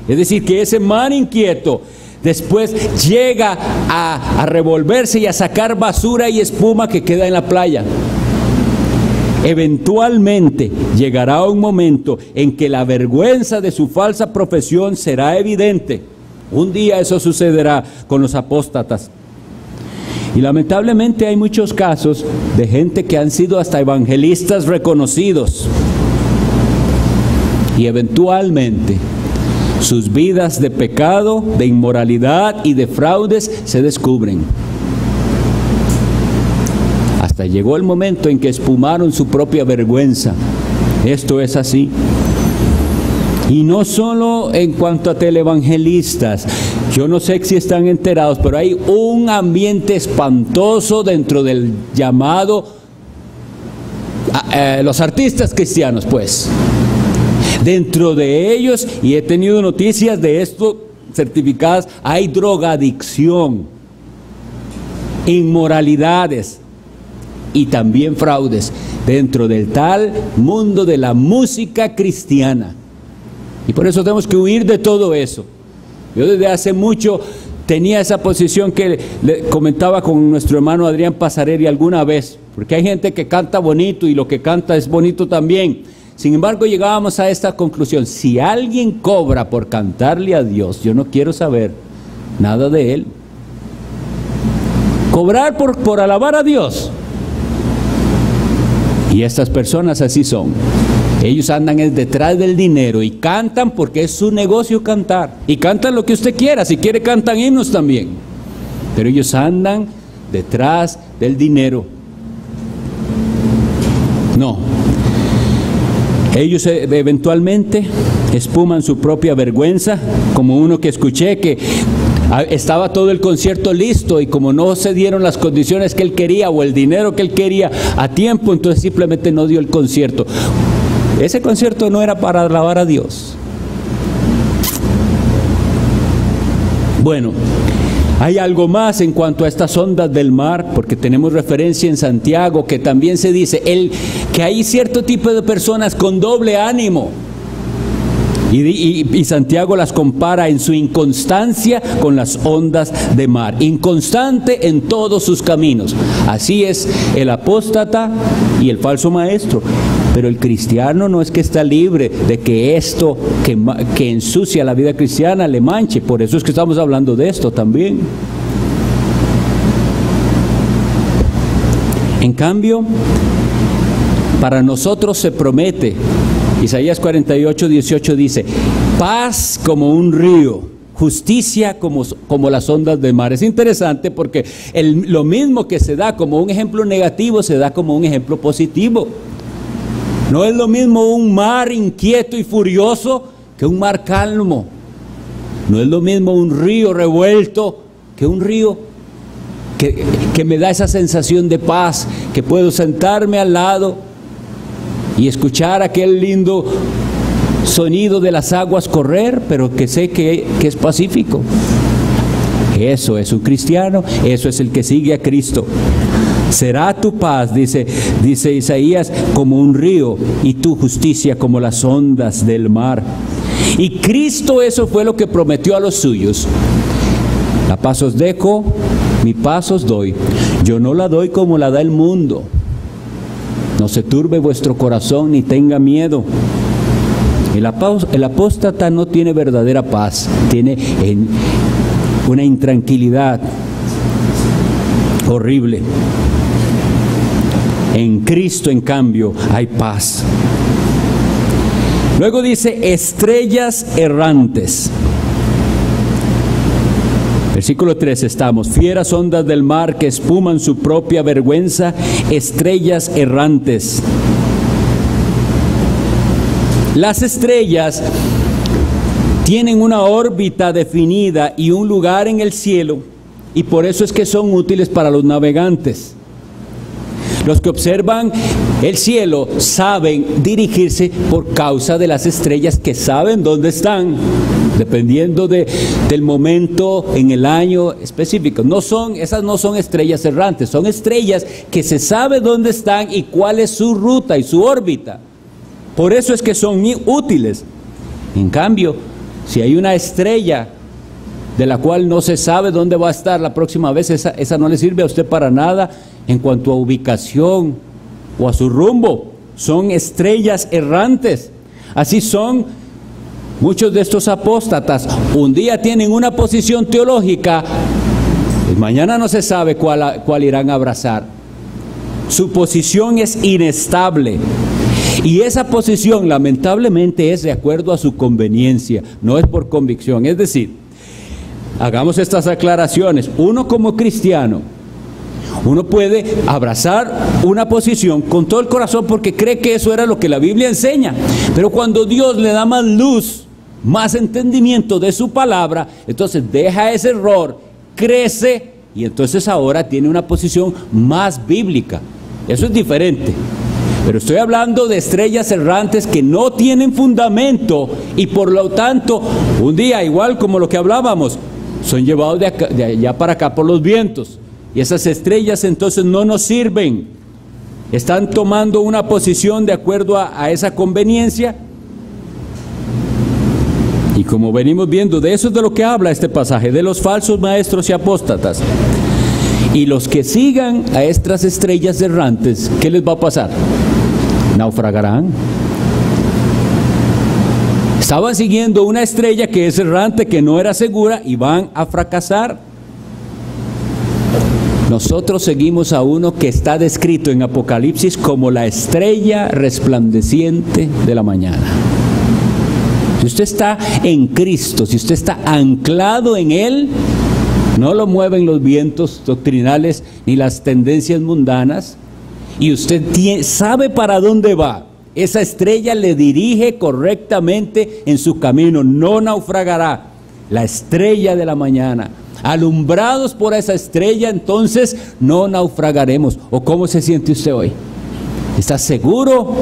Es decir, que ese mar inquieto después llega a revolverse y a sacar basura y espuma que queda en la playa. Eventualmente llegará un momento en que la vergüenza de su falsa profesión será evidente. Un día eso sucederá con los apóstatas. Y lamentablemente hay muchos casos de gente que han sido hasta evangelistas reconocidos. Y eventualmente sus vidas de pecado, de inmoralidad y de fraudes se descubren. Hasta llegó el momento en que espumaron su propia vergüenza. Esto es así. Y no solo en cuanto a televangelistas. Yo no sé si están enterados, pero hay un ambiente espantoso dentro del llamado los artistas cristianos, pues. Dentro de ellos, y he tenido noticias de esto certificadas, hay drogadicción, inmoralidades y también fraudes dentro del tal mundo de la música cristiana. Y por eso tenemos que huir de todo eso. Yo desde hace mucho tenía esa posición que le comentaba con nuestro hermano Adrián Pasarelli alguna vez, porque hay gente que canta bonito y lo que canta es bonito también. Sin embargo, llegábamos a esta conclusión: si alguien cobra por cantarle a Dios, yo no quiero saber nada de él. Cobrar por alabar a Dios. Y estas personas así son. Ellos andan detrás del dinero y cantan porque es su negocio cantar. Y cantan lo que usted quiera, si quiere cantan himnos también. Pero ellos andan detrás del dinero. No. Ellos eventualmente espuman su propia vergüenza, como uno que escuché que estaba todo el concierto listo y como no se dieron las condiciones que él quería o el dinero que él quería a tiempo, entonces simplemente no dio el concierto. Ese concierto no era para alabar a Dios. Bueno, hay algo más en cuanto a estas ondas del mar, porque tenemos referencia en Santiago que también se dice que hay cierto tipo de personas con doble ánimo. Y Santiago las compara en su inconstancia con las ondas de mar. Inconstante en todos sus caminos. Así es el apóstata y el falso maestro. Pero el cristiano no es que está libre de que esto que ensucia la vida cristiana le manche. Por eso es que estamos hablando de esto también. En cambio, para nosotros se promete, Isaías 48:18 dice, paz como un río, justicia como las ondas del mar. Es interesante porque lo mismo que se da como un ejemplo negativo, se da como un ejemplo positivo. No es lo mismo un mar inquieto y furioso que un mar calmo. No es lo mismo un río revuelto que un río que me da esa sensación de paz, que puedo sentarme al lado y escuchar aquel lindo sonido de las aguas correr, pero que sé que es pacífico. Eso es un cristiano, eso es el que sigue a Cristo. Será tu paz, dice Isaías, como un río, y tu justicia como las ondas del mar. Y Cristo eso fue lo que prometió a los suyos. La paz os dejo, mi paz os doy. Yo no la doy como la da el mundo. No se turbe vuestro corazón ni tenga miedo. El apóstata no tiene verdadera paz, tiene una intranquilidad horrible. En Cristo, en cambio, hay paz. Luego dice, estrellas errantes. Versículo 3 estamos, fieras ondas del mar que espuman su propia vergüenza, estrellas errantes. Las estrellas tienen una órbita definida y un lugar en el cielo, y por eso es que son útiles para los navegantes. Los que observan el cielo saben dirigirse por causa de las estrellas que saben dónde están, dependiendo del momento en el año específico. Esas no son estrellas errantes, son estrellas que se sabe dónde están y cuál es su ruta y su órbita. Por eso es que son útiles. En cambio, si hay una estrella de la cual no se sabe dónde va a estar la próxima vez, esa no le sirve a usted para nada en cuanto a ubicación o a su rumbo. Son estrellas errantes. Así son muchos de estos apóstatas. Un día tienen una posición teológica, y mañana no se sabe cuál irán a abrazar. Su posición es inestable. Y esa posición lamentablemente es de acuerdo a su conveniencia, no es por convicción. Es decir, hagamos estas aclaraciones. Uno como cristiano, uno puede abrazar una posición con todo el corazón porque cree que eso era lo que la Biblia enseña. Pero cuando Dios le da más luz, más entendimiento de su palabra, entonces deja ese error, crece y entonces ahora tiene una posición más bíblica. Eso es diferente. Pero estoy hablando de estrellas errantes que no tienen fundamento y por lo tanto, un día, igual como lo que hablábamos, son llevados de allá para acá por los vientos. Y esas estrellas entonces no nos sirven. Están tomando una posición de acuerdo a esa conveniencia. Y como venimos viendo, de eso es de lo que habla este pasaje, de los falsos maestros y apóstatas. Y los que sigan a estas estrellas errantes, ¿qué les va a pasar? Naufragarán. Estaban siguiendo una estrella que es errante, que no era segura, y van a fracasar. Nosotros seguimos a uno que está descrito en Apocalipsis como la estrella resplandeciente de la mañana. Si usted está en Cristo, si usted está anclado en Él, no lo mueven los vientos doctrinales ni las tendencias mundanas, y usted sabe para dónde va. Esa estrella le dirige correctamente en su camino, no naufragará. La estrella de la mañana. Alumbrados por esa estrella, entonces no naufragaremos. ¿O cómo se siente usted hoy? ¿Está seguro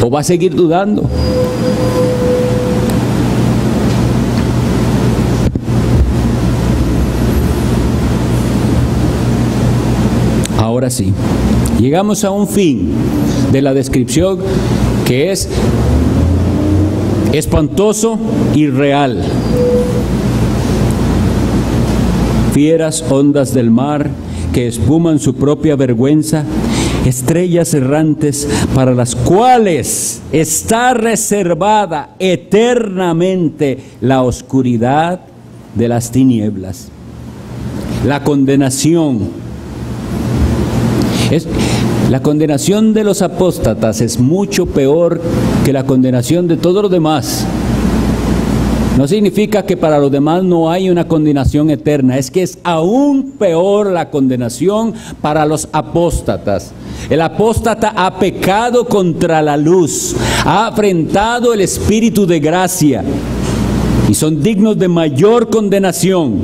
o va a seguir dudando? Ahora sí, llegamos a un fin de la descripción que es espantoso y real. Fieras ondas del mar que espuman su propia vergüenza, estrellas errantes para las cuales está reservada eternamente la oscuridad de las tinieblas. La condenación. La condenación de los apóstatas es mucho peor que la condenación de todos los demás. No significa que para los demás no hay una condenación eterna, es que es aún peor la condenación para los apóstatas. El apóstata ha pecado contra la luz, ha afrentado el Espíritu de gracia y son dignos de mayor condenación.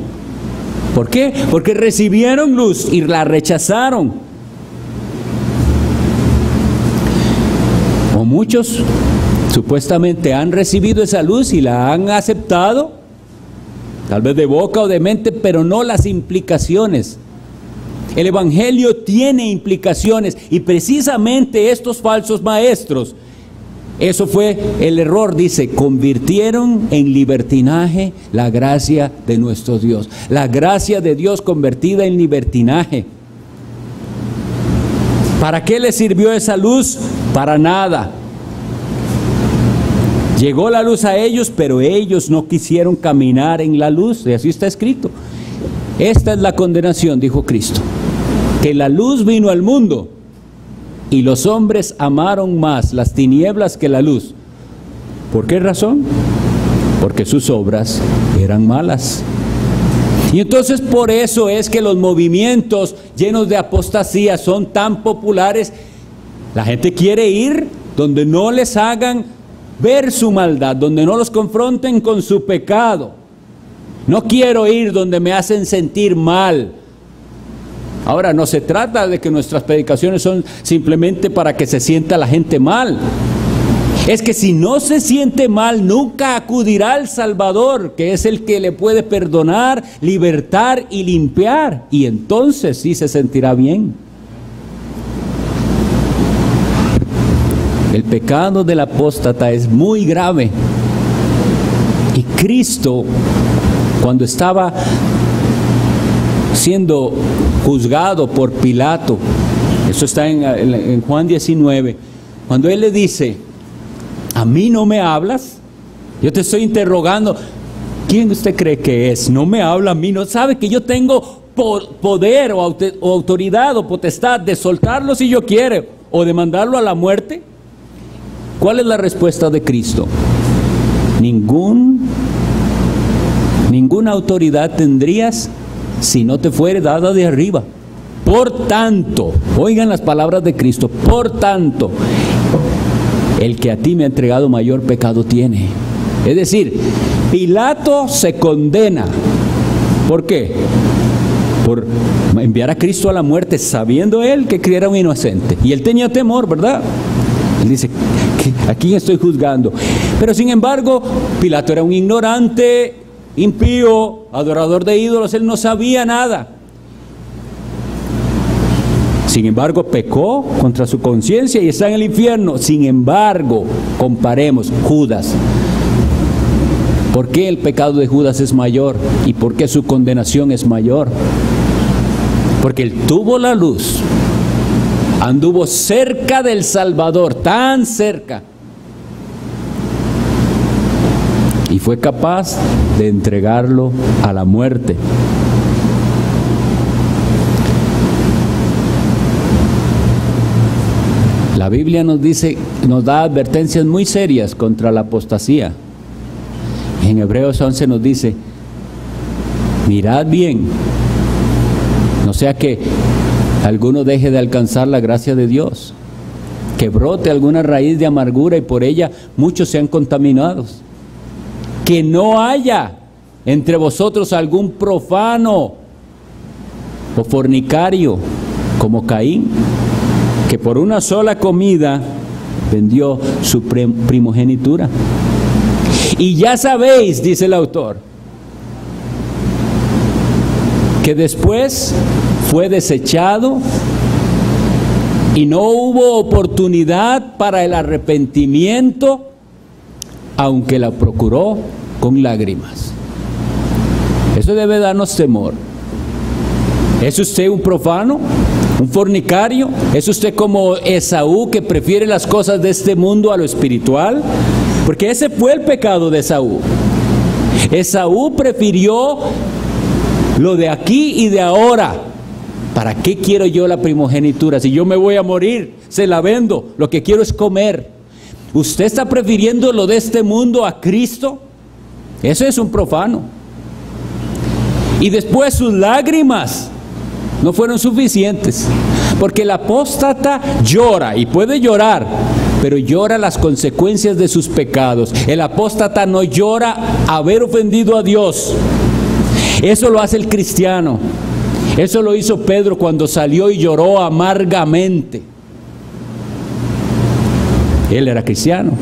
¿Por qué? Porque recibieron luz y la rechazaron. O muchos supuestamente han recibido esa luz y la han aceptado, tal vez de boca o de mente, pero no las implicaciones. El Evangelio tiene implicaciones y precisamente estos falsos maestros, eso fue el error, dice, convirtieron en libertinaje la gracia de nuestro Dios. La gracia de Dios convertida en libertinaje. ¿Para qué les sirvió esa luz? Para nada. Llegó la luz a ellos, pero ellos no quisieron caminar en la luz, y así está escrito. Esta es la condenación, dijo Cristo, que la luz vino al mundo y los hombres amaron más las tinieblas que la luz. ¿Por qué razón? Porque sus obras eran malas. Y entonces por eso es que los movimientos llenos de apostasía son tan populares. La gente quiere ir donde no les hagan ver su maldad, donde no los confronten con su pecado. No quiero ir donde me hacen sentir mal. Ahora, no se trata de que nuestras predicaciones son simplemente para que se sienta la gente mal. Es que si no se siente mal, nunca acudirá al Salvador, que es el que le puede perdonar, libertar y limpiar. Y entonces sí se sentirá bien. El pecado del apóstata es muy grave. Y Cristo, cuando estaba siendo juzgado por Pilato, eso está en Juan 19, cuando él le dice: ¿a mí no me hablas? Yo te estoy interrogando. ¿Quién usted cree que es? No me habla a mí, no sabe que yo tengo poder o autoridad o potestad de soltarlo si yo quiero o de mandarlo a la muerte. ¿Cuál es la respuesta de Cristo? Ninguna autoridad tendrías si no te fuere dada de arriba. Por tanto, oigan las palabras de Cristo, por tanto, el que a ti me ha entregado mayor pecado tiene. Es decir, Pilato se condena. ¿Por qué? Por enviar a Cristo a la muerte, sabiendo él que era un inocente. Y él tenía temor, ¿verdad? Él dice: ¿a quién estoy juzgando? Pero sin embargo, Pilato era un ignorante, impío, adorador de ídolos, él no sabía nada. Sin embargo, pecó contra su conciencia y está en el infierno. Sin embargo, comparemos Judas. ¿Por qué el pecado de Judas es mayor? ¿Y por qué su condenación es mayor? Porque él tuvo la luz, anduvo cerca del Salvador, tan cerca, y fue capaz de entregarlo a la muerte. La Biblia nos dice, nos da advertencias muy serias contra la apostasía. En Hebreos 11 nos dice: mirad bien, no sea que alguno deje de alcanzar la gracia de Dios, que brote alguna raíz de amargura y por ella muchos sean contaminados. Que no haya entre vosotros algún profano o fornicario como Caín, que por una sola comida vendió su primogenitura. Y ya sabéis, dice el autor, que después fue desechado y no hubo oportunidad para el arrepentimiento, aunque la procuró con lágrimas. Eso debe darnos temor. ¿Es usted un profano? ¿Un fornicario? ¿Es usted como Esaú, que prefiere las cosas de este mundo a lo espiritual? Porque ese fue el pecado de Esaú. Esaú prefirió lo de aquí y de ahora. ¿Para qué quiero yo la primogenitura? Si yo me voy a morir, se la vendo. Lo que quiero es comer. ¿Usted está prefiriendo lo de este mundo a Cristo? Eso es un profano. Y después sus lágrimas no fueron suficientes, porque el apóstata llora, y puede llorar, pero llora las consecuencias de sus pecados. El apóstata no llora haber ofendido a Dios. Eso lo hace el cristiano. Eso lo hizo Pedro cuando salió y lloró amargamente. Él era cristiano.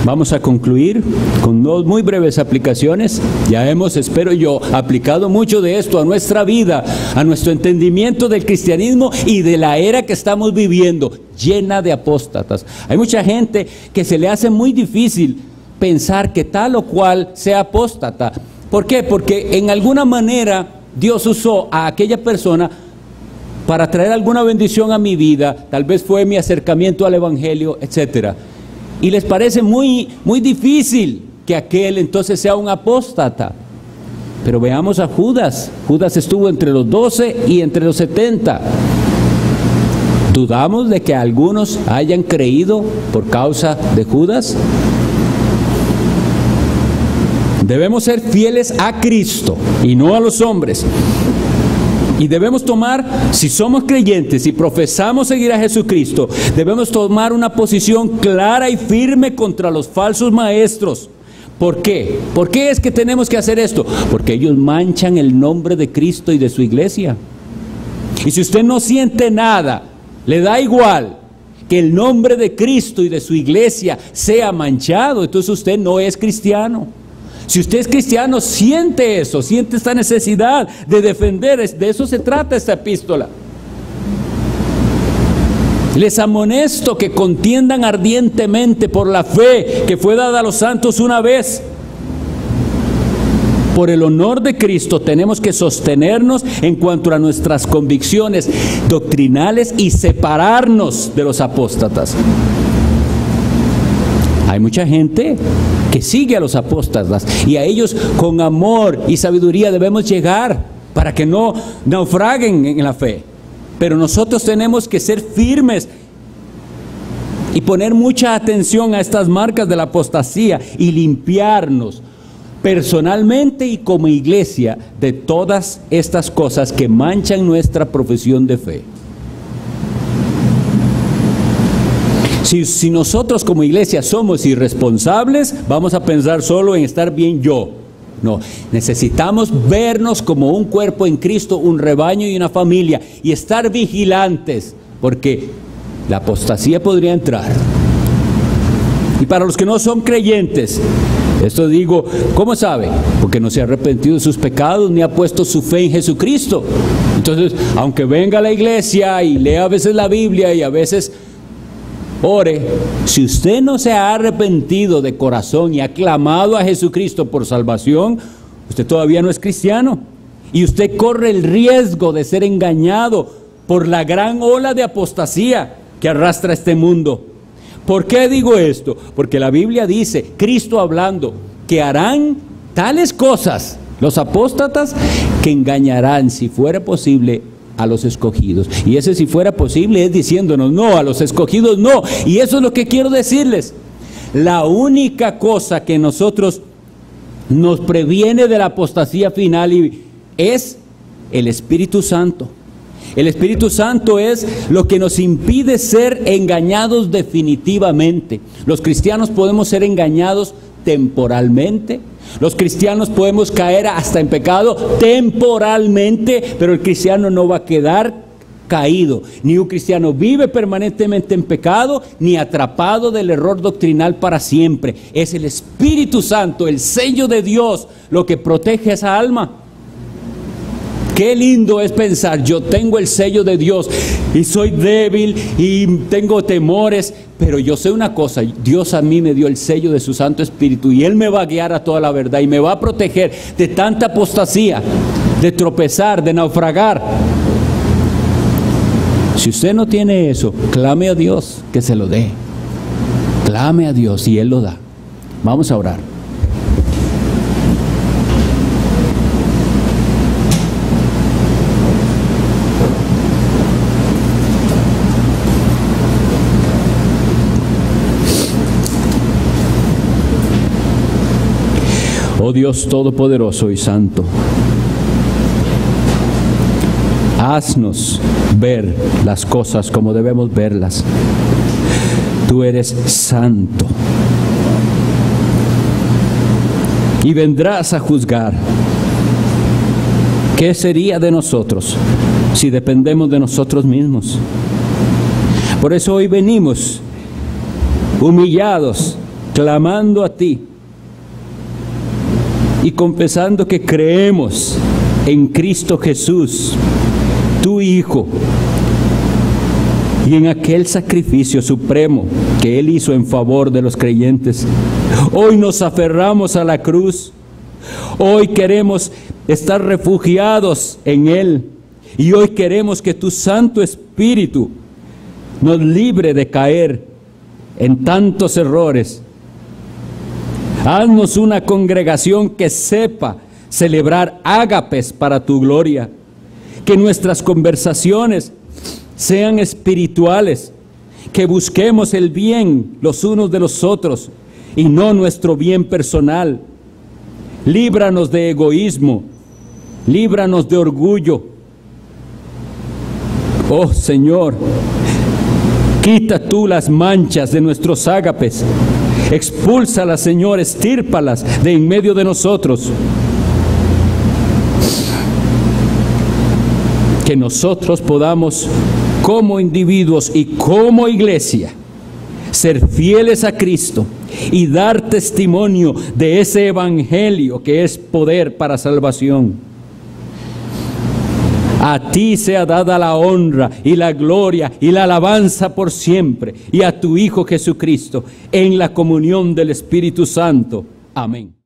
Vamos a concluir con dos muy breves aplicaciones. Ya hemos, espero yo, aplicado mucho de esto a nuestra vida, a nuestro entendimiento del cristianismo y de la era que estamos viviendo, llena de apóstatas. Hay mucha gente que se le hace muy difícil pensar que tal o cual sea apóstata. ¿Por qué? Porque en alguna manera Dios usó a aquella persona para traer alguna bendición a mi vida. Tal vez fue mi acercamiento al Evangelio, etcétera. Y les parece muy difícil que aquel entonces sea un apóstata. Pero veamos a Judas. Judas estuvo entre los 12 y entre los 70. ¿Dudamos de que algunos hayan creído por causa de Judas? Debemos ser fieles a Cristo y no a los hombres. Y debemos tomar, si somos creyentes y profesamos seguir a Jesucristo, debemos tomar una posición clara y firme contra los falsos maestros. ¿Por qué? ¿Por qué es que tenemos que hacer esto? Porque ellos manchan el nombre de Cristo y de su iglesia. Y si usted no siente nada, le da igual que el nombre de Cristo y de su iglesia sea manchado, entonces usted no es cristiano. Si usted es cristiano, siente eso, siente esta necesidad de defender, de eso se trata esta epístola. Les amonesto que contiendan ardientemente por la fe que fue dada a los santos una vez. Por el honor de Cristo tenemos que sostenernos en cuanto a nuestras convicciones doctrinales y separarnos de los apóstatas. Hay mucha gente que sigue a los apóstatas y a ellos con amor y sabiduría debemos llegar para que no naufraguen en la fe. Pero nosotros tenemos que ser firmes y poner mucha atención a estas marcas de la apostasía y limpiarnos personalmente y como iglesia de todas estas cosas que manchan nuestra profesión de fe. Si nosotros como iglesia somos irresponsables, vamos a pensar solo en estar bien yo. No, necesitamos vernos como un cuerpo en Cristo, un rebaño y una familia, y estar vigilantes, porque la apostasía podría entrar. Y para los que no son creyentes, esto digo, ¿cómo sabe? Porque no se ha arrepentido de sus pecados ni ha puesto su fe en Jesucristo. Entonces, aunque venga a la iglesia y lea a veces la Biblia y a veces ore, si usted no se ha arrepentido de corazón y ha clamado a Jesucristo por salvación, usted todavía no es cristiano. Y usted corre el riesgo de ser engañado por la gran ola de apostasía que arrastra este mundo. ¿Por qué digo esto? Porque la Biblia dice, Cristo hablando, que harán tales cosas los apóstatas que engañarán, si fuera posible, a los escogidos. Y ese si fuera posible es diciéndonos, no, a los escogidos no. Y eso es lo que quiero decirles. La única cosa que nosotros nos previene de la apostasía final es el Espíritu Santo. El Espíritu Santo es lo que nos impide ser engañados definitivamente. Los cristianos podemos ser engañados temporalmente. Los cristianos podemos caer hasta en pecado temporalmente, pero el cristiano no va a quedar caído. Ni un cristiano vive permanentemente en pecado, ni atrapado del error doctrinal para siempre. Es el Espíritu Santo, el sello de Dios, lo que protege a esa alma. Qué lindo es pensar, yo tengo el sello de Dios y soy débil y tengo temores, pero yo sé una cosa, Dios a mí me dio el sello de su Santo Espíritu y Él me va a guiar a toda la verdad y me va a proteger de tanta apostasía, de tropezar, de naufragar. Si usted no tiene eso, clame a Dios que se lo dé. Clame a Dios y Él lo da. Vamos a orar. Oh Dios Todopoderoso y Santo, haznos ver las cosas como debemos verlas. Tú eres santo y vendrás a juzgar. ¿Qué sería de nosotros si dependemos de nosotros mismos? Por eso hoy venimos humillados, clamando a ti y confesando que creemos en Cristo Jesús, tu Hijo, y en aquel sacrificio supremo que Él hizo en favor de los creyentes. Hoy nos aferramos a la cruz. Hoy queremos estar refugiados en Él. Y hoy queremos que tu Santo Espíritu nos libre de caer en tantos errores. Haznos una congregación que sepa celebrar ágapes para tu gloria. Que nuestras conversaciones sean espirituales. Que busquemos el bien los unos de los otros y no nuestro bien personal. Líbranos de egoísmo. Líbranos de orgullo. Oh Señor, quita tú las manchas de nuestros ágapes. Expúlsalas, Señor, estírpalas de en medio de nosotros. Que nosotros podamos, como individuos y como iglesia, ser fieles a Cristo y dar testimonio de ese evangelio que es poder para salvación. A ti sea dada la honra y la gloria y la alabanza por siempre, y a tu Hijo Jesucristo, en la comunión del Espíritu Santo. Amén.